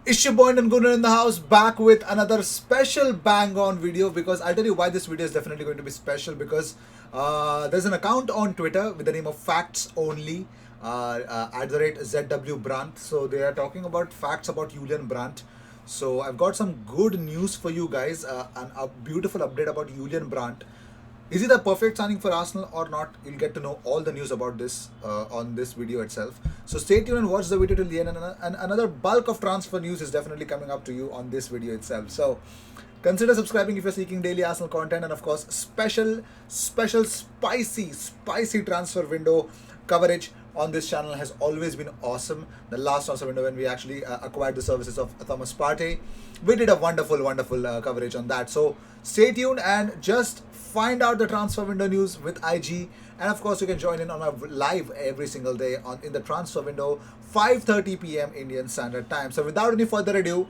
It's your boy and Gunnar in the house, back with another special bang on video. Because I'll tell you why this video is definitely going to be special, because there's an account on Twitter with the name of Facts Only at the rate ZW Brandt. So they are talking about facts about Julian Brandt. So I've got some good news for you guys, and a beautiful update about Julian Brandt. Is he the perfect signing for Arsenal or not? You'll get to know all the news about this on this video itself. So stay tuned and watch the video till the end. And another bulk of transfer news is definitely coming up to you on this video itself. So consider subscribing if you're seeking daily Arsenal content, and of course special spicy transfer window coverage on this channel has always been awesome. The last transfer window, when we actually acquired the services of Thomas Partey, we did a wonderful coverage on that. So stay tuned and just find out the transfer window news with IG. And of course, you can join in on our live every single day on in the transfer window, 5:30 p.m. Indian Standard Time. So without any further ado,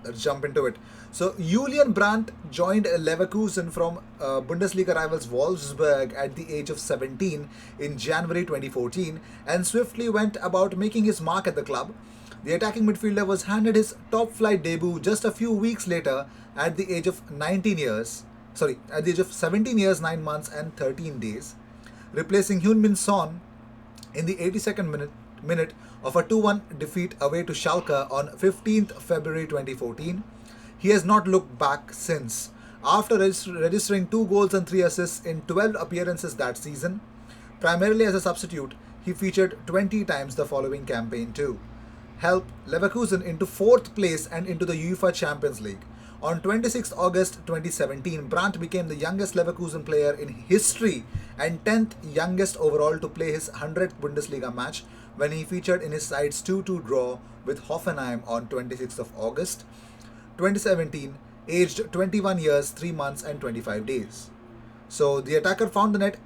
let's jump into it. So Julian Brandt joined Leverkusen from Bundesliga rivals Wolfsburg at the age of 17 in January 2014 and swiftly went about making his mark at the club. The attacking midfielder was handed his top-flight debut just a few weeks later at the age of 19 years. At the age of 17 years, 9 months and 13 days, replacing Heung-min Son in the 82nd minute of a 2-1 defeat away to Schalke on 15th February 2014. He has not looked back since. After registering 2 goals and 3 assists in 12 appearances that season, primarily as a substitute, he featured 20 times the following campaign too. Helped Leverkusen into 4th place and into the UEFA Champions League. On 26 August 2017, Brandt became the youngest Leverkusen player in history and 10th youngest overall to play his 100th Bundesliga match when he featured in his side's 2-2 draw with Hoffenheim on 26th of August 2017, aged 21 years, 3 months and 25 days. So the attacker found the net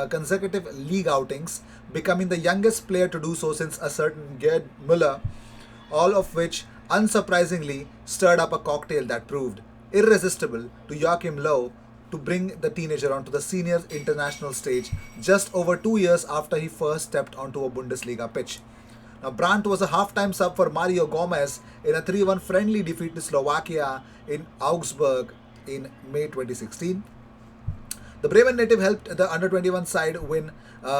consecutive league outings, becoming the youngest player to do so since a certain Gerd Müller, all of which unsurprisingly stirred up a cocktail that proved irresistible to Joachim Löw to bring the teenager onto the senior international stage just over 2 years after he first stepped onto a Bundesliga pitch. Now, Brandt was a half-time sub for Mario Gomez in a 3-1 friendly defeat to Slovakia in Augsburg in May 2016. The Bremen native helped the under-21 side win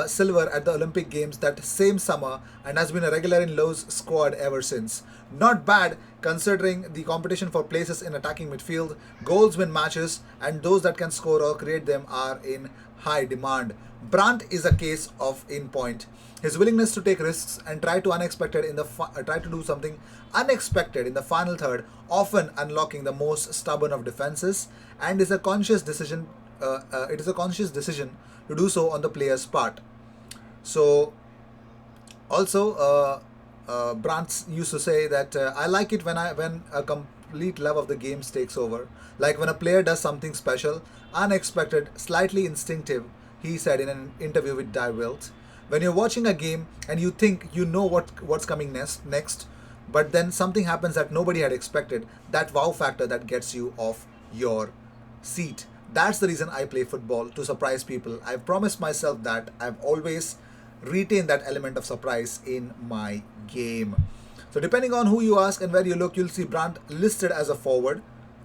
silver at the Olympic Games that same summer and has been a regular in Löw's squad ever since. Not bad considering the competition for places in attacking midfield, goals win matches, and those that can score or create them are in high demand. Brandt is a case of in point. His willingness to take risks and try to do something unexpected in the final third, often unlocking the most stubborn of defenses, and is a conscious decision. It is a conscious decision to do so on the player's part. So, also, Brandt used to say that I like it when a complete love of the game takes over. Like when a player does something special, unexpected, slightly instinctive. He said in an interview with Die Welt. When you're watching a game and you think you know what's coming next, but then something happens that nobody had expected, that wow factor that gets you off your seat. That's the reason I play football, to surprise people. I've promised myself that I've always retained that element of surprise in my game. So depending on who you ask and where you look, you'll see Brandt listed as a forward,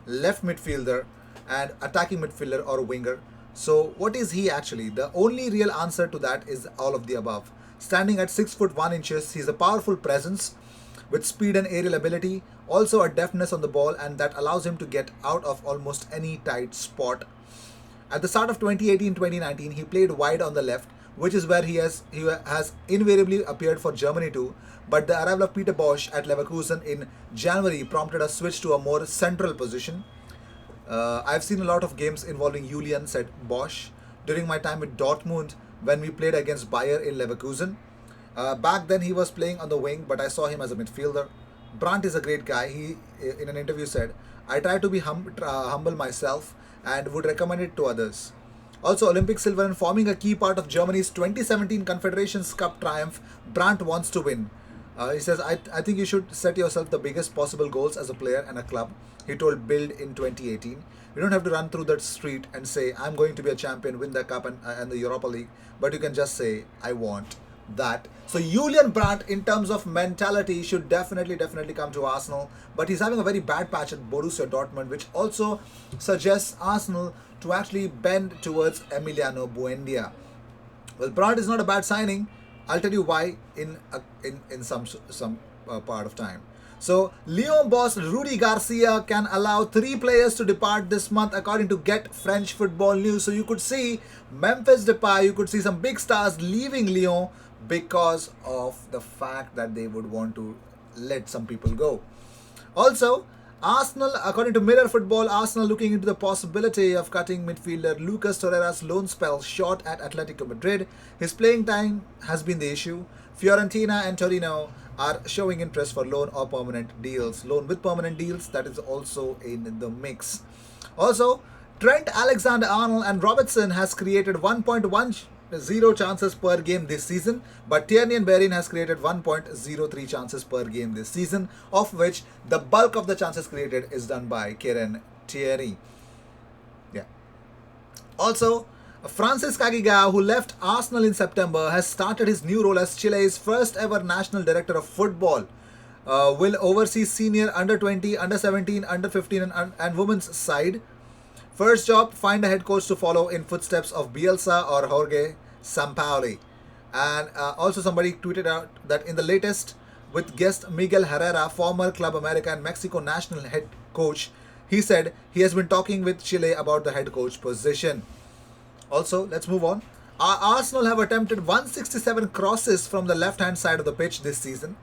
left midfielder, and attacking midfielder or winger. So what is he actually? The only real answer to that is all of the above. Standing at 6 foot 1 inches, he's a powerful presence with speed and aerial ability, also a deftness on the ball, and that allows him to get out of almost any tight spot. At the start of 2018-2019, he played wide on the left, which is where he has invariably appeared for Germany too, but the arrival of Peter Bosz at Leverkusen in January prompted a switch to a more central position. I've seen a lot of games involving Julian, said Bosch, during my time with Dortmund when we played against Bayer in Leverkusen. Back then he was playing on the wing, but I saw him as a midfielder. Brandt is a great guy. He, in an interview, said, I try to be humble myself and would recommend it to others. Also, Olympic silver and forming a key part of Germany's 2017 Confederations Cup triumph, Brandt wants to win. He says, I think you should set yourself the biggest possible goals as a player and a club, he told Bild in 2018. You don't have to run through that street and say, I'm going to be a champion, win the cup and the Europa League, but you can just say, I want that. So Julian Brandt, in terms of mentality, should definitely come to Arsenal. But he's having a very bad patch at Borussia Dortmund, which also suggests Arsenal to actually bend towards Emiliano Buendia. Well, Brandt is not a bad signing. I'll tell you why in some part of time. So, Lyon boss Rudy Garcia can allow 3 players to depart this month, according to Get French Football News. So, you could see Memphis Depay, you could see some big stars leaving Lyon because of the fact that they would want to let some people go. Also, Arsenal, according to Mirror Football, Arsenal looking into the possibility of cutting midfielder Lucas Torreira's loan spell short at Atletico Madrid. His playing time has been the issue. Fiorentina and Torino are showing interest for loan or permanent deals. Loan with permanent deals, that is also in the mix. Also, Trent Alexander-Arnold and Robertson has created 1.10 chances per game this season, but Tierney and Bellerin has created 1.03 chances per game this season, of which the bulk of the chances created is done by Kieran Tierney. Yeah. Also, Francis Kagiga, who left Arsenal in September, has started his new role as Chile's first ever national director of football. Will oversee senior under 20, under 17, under 15 and women's side. First job, find a head coach to follow in footsteps of Bielsa or Jorge Sampaoli. And also somebody tweeted out that in the latest with guest Miguel Herrera, former Club America and Mexico national head coach, he said he has been talking with Chile about the head coach position. Also, let's move on. Arsenal have attempted 167 crosses from the left-hand side of the pitch this season,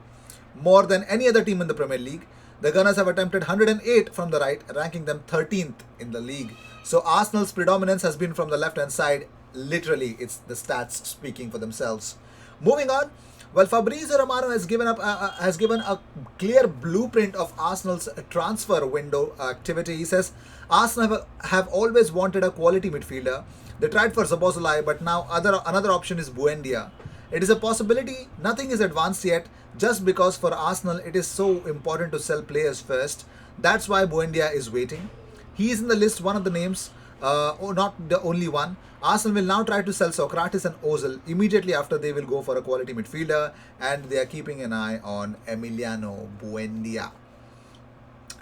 more than any other team in the Premier League. The Gunners have attempted 108 from the right, ranking them 13th in the league. So Arsenal's predominance has been from the left-hand side. Literally, it's the stats speaking for themselves. Moving on. Well, Fabrizio Romano has given a clear blueprint of Arsenal's transfer window activity. He says Arsenal have always wanted a quality midfielder. They tried for Szoboszlai, but now another option is Buendia. It is a possibility. Nothing is advanced yet, just because for Arsenal it is so important to sell players first. That's why Buendia is waiting. He is in the list, one of the names, not the only one. Arsenal will now try to sell Socrates and Ozil immediately after they will go for a quality midfielder, and they are keeping an eye on Emiliano Buendia.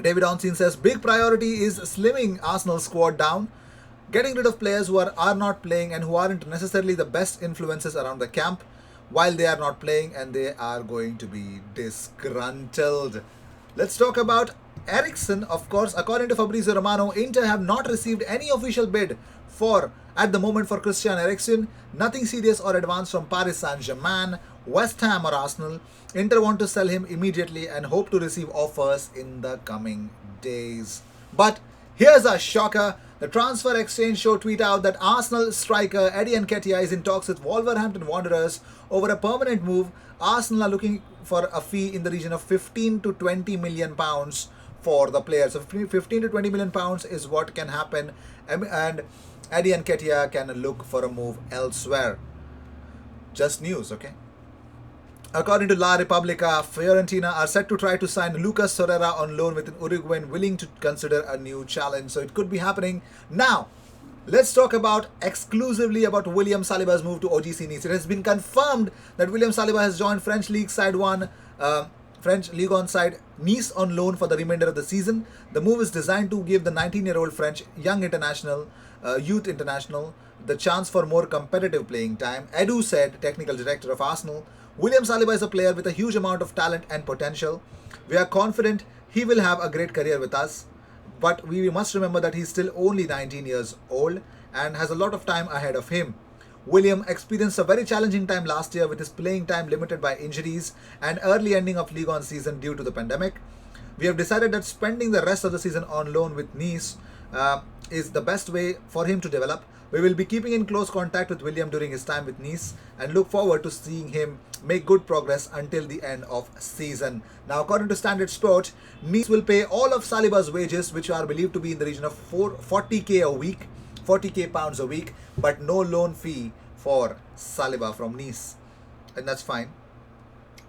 David Onsin says big priority is slimming Arsenal's squad down, getting rid of players who are not playing and who aren't necessarily the best influences around the camp while they are not playing, and they are going to be disgruntled. Let's talk about Eriksen. Of course, according to Fabrizio Romano, Inter have not received any official bid at the moment for Christian Eriksen. Nothing serious or advanced from Paris Saint-Germain, West Ham or Arsenal. Inter want to sell him immediately and hope to receive offers in the coming days. But here's a shocker. The Transfer Exchange Show tweet out that Arsenal striker Eddie Nketiah is in talks with Wolverhampton Wanderers over a permanent move. Arsenal are looking for a fee in the region of 15 to 20 million pounds for the player. So 15 to 20 million pounds is what can happen, and Eddie Nketiah can look for a move elsewhere. Just news, okay? According to La Repubblica, Fiorentina are set to try to sign Lucas Torreira on loan with an Uruguayan willing to consider a new challenge. So it could be happening. Now, let's talk exclusively about William Saliba's move to OGC Nice. It has been confirmed that William Saliba has joined French League Side 1, French Ligue 1 side Nice on loan for the remainder of the season. The move is designed to give the 19-year-old French youth international, the chance for more competitive playing time. Edu said, technical director of Arsenal, William Saliba is a player with a huge amount of talent and potential. We are confident he will have a great career with us, but we must remember that he's still only 19 years old and has a lot of time ahead of him. William experienced a very challenging time last year with his playing time limited by injuries and early ending of Ligue 1 season due to the pandemic. We have decided that spending the rest of the season on loan with Nice is the best way for him to develop. We will be keeping in close contact with William during his time with Nice and look forward to seeing him make good progress until the end of season. Now, according to Standard Sport, Nice will pay all of Saliba's wages, which are believed to be in the region of 40k a week, 40k pounds a week, but no loan fee for Saliba from Nice. And that's fine.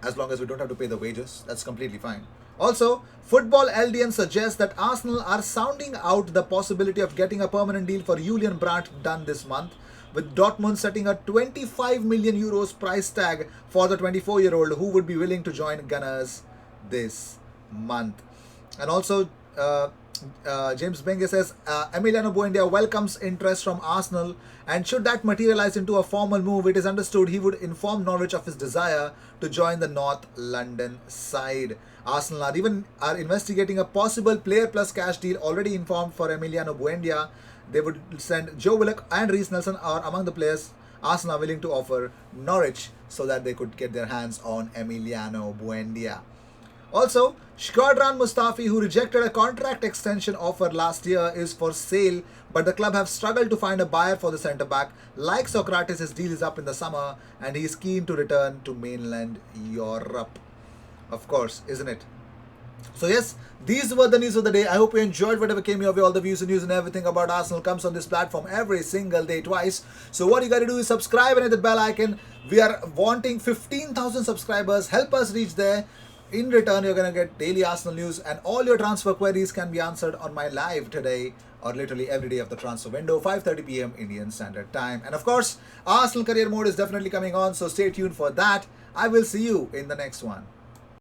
As long as we don't have to pay the wages, that's completely fine. Also, Football LDN suggests that Arsenal are sounding out the possibility of getting a permanent deal for Julian Brandt done this month. with Dortmund setting a 25 million euros price tag for the 24-year-old who would be willing to join Gunners this month. And also, James Benge says Emiliano Buendia welcomes interest from Arsenal, and should that materialize into a formal move, it is understood he would inform Norwich of his desire to join the North London side. Arsenal are investigating a possible player plus cash deal already informed for Emiliano Buendia. They would send Joe Willock and Reece Nelson are among the players Arsenal are willing to offer Norwich so that they could get their hands on Emiliano Buendia. Also, Shkodran Mustafi, who rejected a contract extension offer last year, is for sale, but the club have struggled to find a buyer for the centre-back. Like Socrates, his deal is up in the summer and he is keen to return to mainland Europe. Of course, isn't it? So yes, these were the news of the day. I hope you enjoyed whatever came your way. All the views and news and everything about Arsenal comes on this platform every single day, twice. So what you got to do is subscribe and hit the bell icon. We are wanting 15,000 subscribers. Help us reach there. In return, you're going to get daily Arsenal news, and all your transfer queries can be answered on my live today or literally every day of the transfer window, 5:30 p.m. Indian Standard Time. And of course, Arsenal Career Mode is definitely coming on, so stay tuned for that. I will see you in the next one.